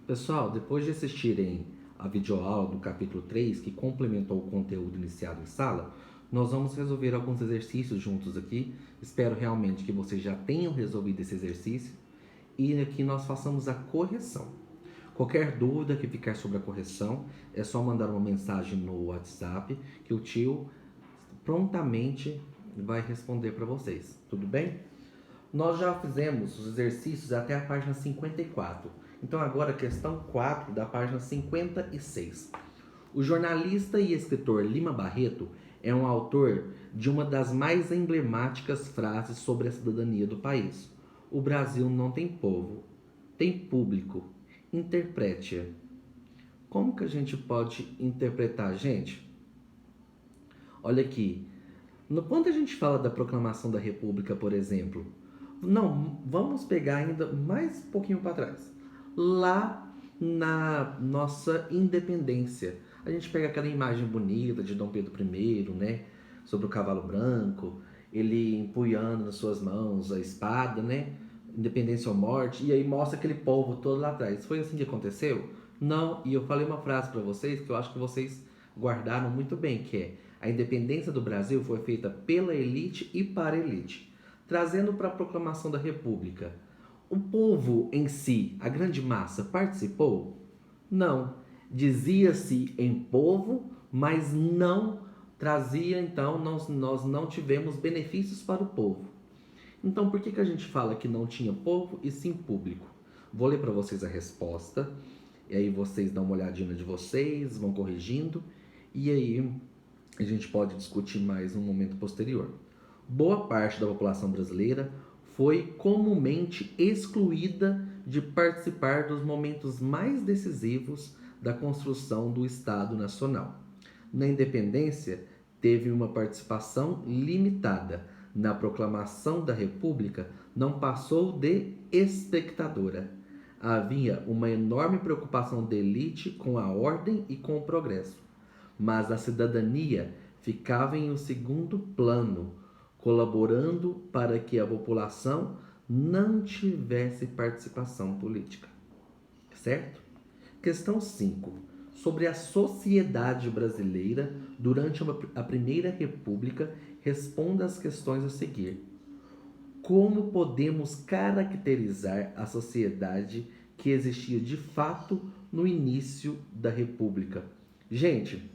Pessoal, depois de assistirem a videoaula do capítulo 3, que complementou o conteúdo iniciado em sala, nós vamos resolver alguns exercícios juntos aqui. Espero realmente que vocês já tenham resolvido esse exercício e aqui nós façamos a correção. Qualquer dúvida que ficar sobre a correção, é só mandar uma mensagem no WhatsApp que o tio prontamente vai responder para vocês. Tudo bem? Nós já fizemos os exercícios até a página 54. Então agora a questão 4 da página 56. O jornalista e escritor Lima Barreto é um autor de uma das mais emblemáticas frases sobre a cidadania do país. O Brasil não tem povo, tem público. Interprete-a. Como que a gente pode interpretar, gente? Olha aqui. Quando a gente fala da proclamação da República, por exemplo, não, vamos pegar ainda mais um pouquinho para trás. Lá na nossa independência, a gente pega aquela imagem bonita de Dom Pedro I, né? Sobre o cavalo branco, ele empunhando nas suas mãos a espada, né? Independência ou morte, e aí mostra aquele povo todo lá atrás. Foi assim que aconteceu? Não, e eu falei uma frase para vocês que eu acho que vocês guardaram muito bem, que é: a independência do Brasil foi feita pela elite e para a elite. Trazendo para a proclamação da República, o povo em si, a grande massa, participou? Não. Dizia-se em povo, mas não trazia, então, nós não tivemos benefícios para o povo. Então, por que a gente fala que não tinha povo e sim público? Vou ler para vocês a resposta, e aí vocês dão uma olhadinha de vocês, vão corrigindo, e aí a gente pode discutir mais num momento posterior. Boa parte da população brasileira foi comumente excluída de participar dos momentos mais decisivos da construção do Estado Nacional. Na independência, teve uma participação limitada. Na proclamação da República, não passou de espectadora. Havia uma enorme preocupação da elite com a ordem e com o progresso, mas a cidadania ficava em um segundo plano, colaborando para que a população não tivesse participação política. Certo? Questão 5. Sobre a sociedade brasileira durante a Primeira República, responda as questões a seguir. Como podemos caracterizar a sociedade que existia de fato no início da República? Gente,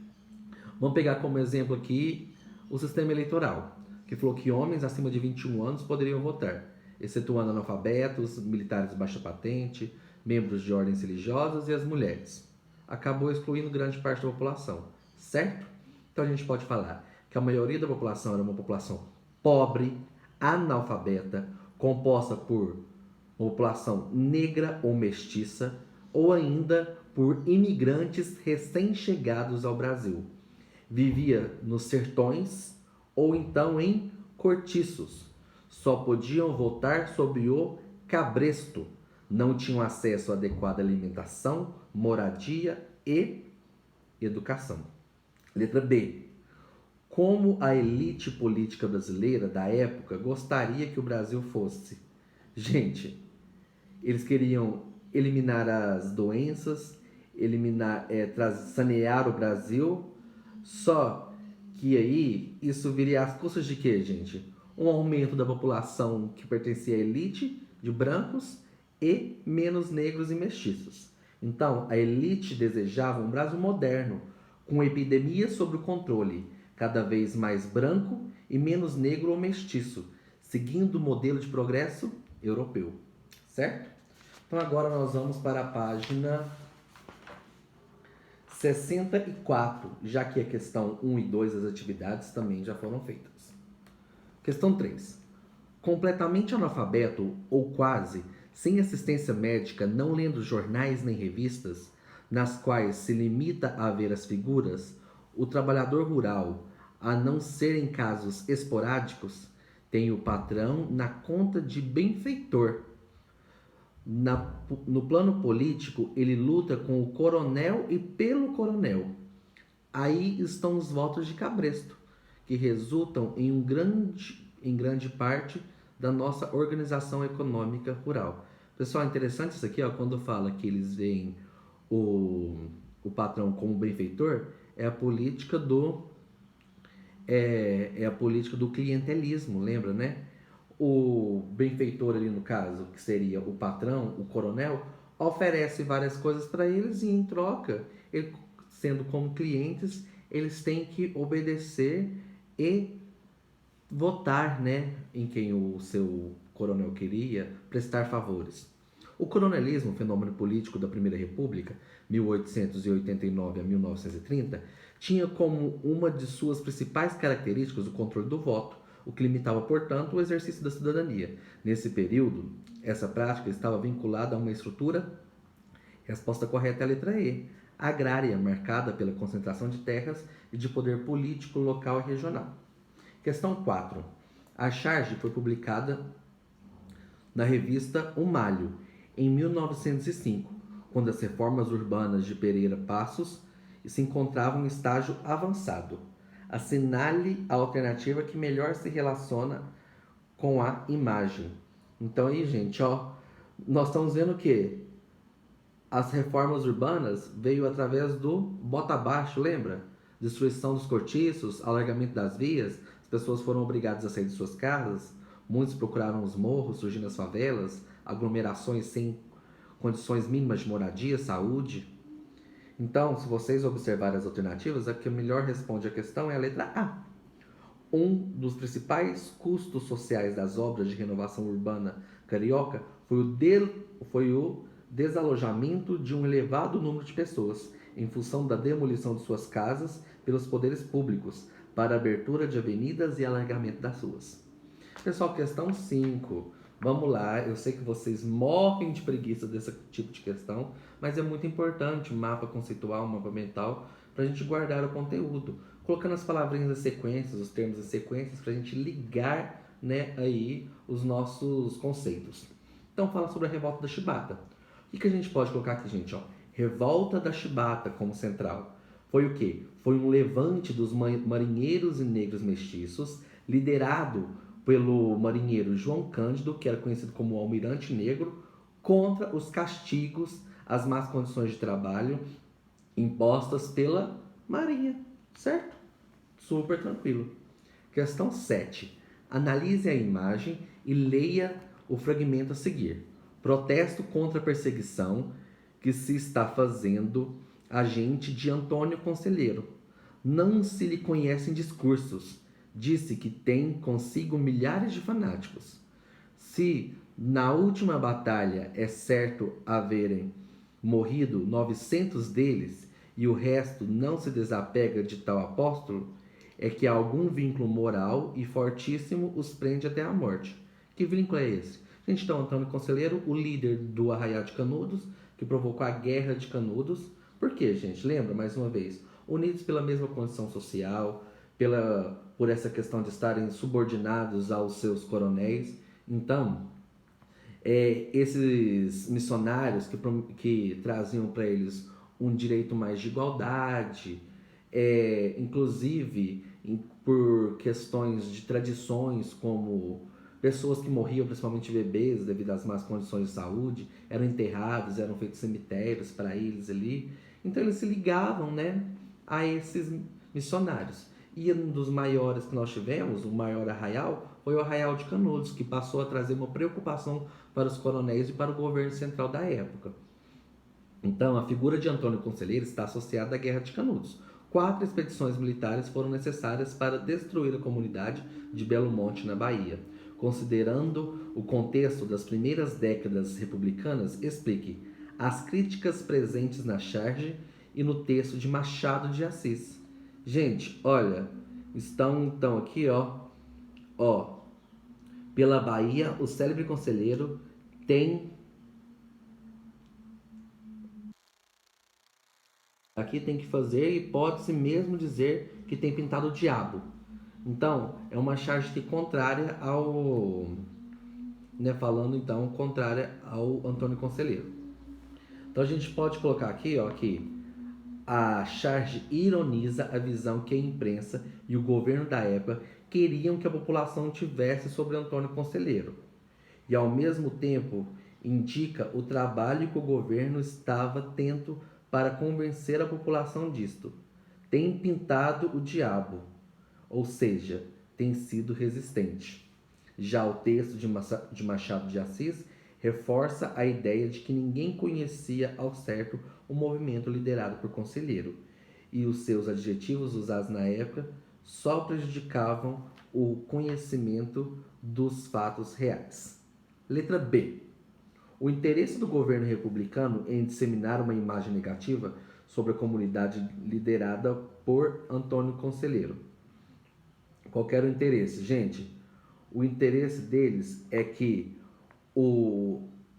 vamos pegar como exemplo aqui o sistema eleitoral, que falou que homens acima de 21 anos poderiam votar, excetuando analfabetos, militares de baixa patente, membros de ordens religiosas e as mulheres. Acabou excluindo grande parte da população, certo? Então a gente pode falar que a maioria da população era uma população pobre, analfabeta, composta por uma população negra ou mestiça, ou ainda por imigrantes recém-chegados ao Brasil. Vivia nos sertões ou então em cortiços. Só podiam votar sob o cabresto. Não tinham acesso à adequada alimentação, moradia e educação. Letra B. Como a elite política brasileira da época gostaria que o Brasil fosse? Gente, eles queriam eliminar as doenças, sanear o Brasil, só que aí isso viria às custas de quê, gente? Um aumento da população que pertencia à elite de brancos e menos negros e mestiços. Então, a elite desejava um Brasil moderno, com epidemias sob o controle, cada vez mais branco e menos negro ou mestiço, seguindo o modelo de progresso europeu. Certo? Então agora nós vamos para a página 64, já que a questão 1 e 2 das atividades também já foram feitas. Questão 3. Completamente analfabeto ou quase, sem assistência médica, não lendo jornais nem revistas, nas quais se limita a ver as figuras, o trabalhador rural, a não ser em casos esporádicos, tem o patrão na conta de benfeitor. No plano político, ele luta com o coronel e pelo coronel. Aí estão os votos de cabresto, que resultam em grande parte da nossa organização econômica rural. Pessoal, interessante isso aqui, ó, quando fala que eles veem o, o patrão como benfeitor, é a política do é a política do clientelismo, lembra, né? O benfeitor ali no caso, que seria o patrão, o coronel, oferece várias coisas para eles e em troca, ele, sendo como clientes, eles têm que obedecer e votar, né, em quem o seu coronel queria, prestar favores. O coronelismo, fenômeno político da Primeira República, 1889 a 1930, tinha como uma de suas principais características o controle do voto, o que limitava, portanto, o exercício da cidadania. Nesse período, essa prática estava vinculada a uma estrutura, resposta correta é a letra E, agrária, marcada pela concentração de terras e de poder político local e regional. Questão 4. A charge foi publicada na revista O Malho, em 1905, quando as reformas urbanas de Pereira Passos se encontravam em estágio avançado. Assinale a alternativa que melhor se relaciona com a imagem. Então aí, gente, ó, nós estamos vendo que as reformas urbanas veio através do bota abaixo, lembra? Destruição dos cortiços, alargamento das vias, as pessoas foram obrigadas a sair de suas casas, muitos procuraram os morros, surgindo as favelas, aglomerações sem condições mínimas de moradia, saúde. Então, se vocês observarem as alternativas, a que melhor responde a questão é a letra A. Um dos principais custos sociais das obras de renovação urbana carioca foi o desalojamento de um elevado número de pessoas, em função da demolição de suas casas pelos poderes públicos, para abertura de avenidas e alargamento das ruas. Pessoal, questão 5. Vamos lá, eu sei que vocês morrem de preguiça desse tipo de questão, mas é muito importante o mapa conceitual, o mapa mental, para a gente guardar o conteúdo, colocando as palavrinhas em sequências, os termos em sequências, para a gente ligar, né, aí os nossos conceitos. Então fala sobre a revolta da Chibata. O que a gente pode colocar aqui, gente? Ó, revolta da Chibata como central. Foi o quê? Foi um levante dos marinheiros e negros mestiços, liderado pelo marinheiro João Cândido, que era conhecido como Almirante Negro, contra os castigos, as más condições de trabalho impostas pela Marinha, certo? Super tranquilo. Questão 7. Analise a imagem e leia o fragmento a seguir. Protesto contra a perseguição que se está fazendo agente de Antônio Conselheiro. Não se lhe conhecem discursos. Disse que tem consigo milhares de fanáticos. Se na última batalha é certo haverem morrido 900 deles e o resto não se desapega de tal apóstolo, é que algum vínculo moral e fortíssimo os prende até a morte. Que vínculo é esse? Gente, então, Antônio Conselheiro, o líder do Arraial de Canudos, que provocou a Guerra de Canudos. Por quê, gente? Lembra, mais uma vez, unidos pela mesma condição social, por essa questão de estarem subordinados aos seus coronéis. Então, esses missionários que traziam para eles um direito mais de igualdade, inclusive por questões de tradições, como pessoas que morriam, principalmente bebês, devido às más condições de saúde, eram enterrados, eram feitos cemitérios para eles ali. Então eles se ligavam, né, a esses missionários. E um dos maiores que nós tivemos, o maior arraial, foi o Arraial de Canudos, que passou a trazer uma preocupação para os coronéis e para o governo central da época. Então, a figura de Antônio Conselheiro está associada à Guerra de Canudos. 4 expedições militares foram necessárias para destruir a comunidade de Belo Monte, na Bahia. Considerando o contexto das primeiras décadas republicanas, explique as críticas presentes na charge e no texto de Machado de Assis. Gente, olha, estão então aqui, ó, pela Bahia, o célebre conselheiro tem... Aqui tem que fazer e pode-se mesmo dizer que tem pintado o diabo. Então, é uma charge que contrária ao... Né, falando então, contrária ao Antônio Conselheiro. Então a gente pode colocar aqui, ó, que a charge ironiza a visão que a imprensa e o governo da época queriam que a população tivesse sobre Antônio Conselheiro. E ao mesmo tempo indica o trabalho que o governo estava tendo para convencer a população disto. Tem pintado o diabo, ou seja, tem sido resistente. Já o texto de Machado de Assis reforça a ideia de que ninguém conhecia ao certo o movimento liderado por Conselheiro, e os seus adjetivos usados na época só prejudicavam o conhecimento dos fatos reais. Letra B. O interesse do governo republicano em disseminar uma imagem negativa sobre a comunidade liderada por Antônio Conselheiro. Qual era o interesse? Gente, o interesse deles é que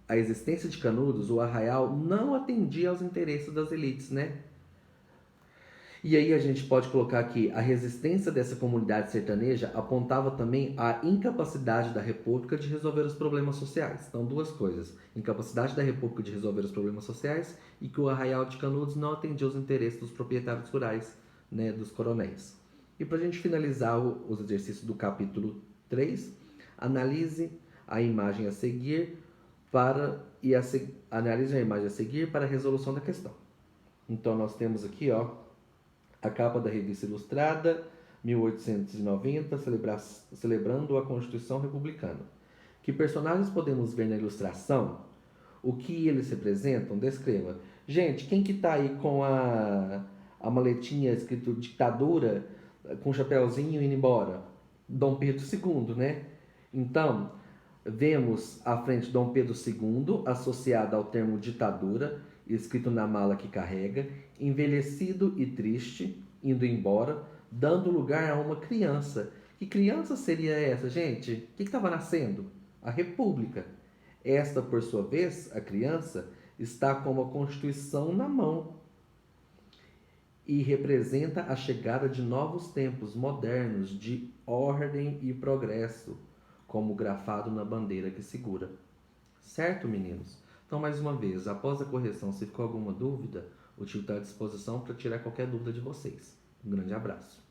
a existência de Canudos, o Arraial, não atendia aos interesses das elites, né? E aí a gente pode colocar aqui, a resistência dessa comunidade sertaneja apontava também a incapacidade da República de resolver os problemas sociais. Então, duas coisas. Incapacidade da República de resolver os problemas sociais e que o Arraial de Canudos não atendia os interesses dos proprietários rurais, né, dos coronéis. E para a gente finalizar os exercícios do capítulo 3, analise a imagem a seguir analise a imagem a seguir para a resolução da questão. Então, nós temos aqui, a capa da Revista Ilustrada, 1890, celebrando a Constituição Republicana. Que personagens podemos ver na ilustração? O que eles representam? Descreva. Gente, quem que tá aí com a maletinha escrito ditadura, com o chapéuzinho indo embora? Dom Pedro II, né? Então, vemos à frente Dom Pedro II, associado ao termo ditadura, escrito na mala que carrega, envelhecido e triste, indo embora, dando lugar a uma criança. Que criança seria essa, gente? O que estava nascendo? A República. Esta, por sua vez, a criança, está com a Constituição na mão e representa a chegada de novos tempos modernos de ordem e progresso, como grafado na bandeira que segura. Certo, meninos? Então, mais uma vez, após a correção, se ficou alguma dúvida, o tio está à disposição para tirar qualquer dúvida de vocês. Um grande abraço.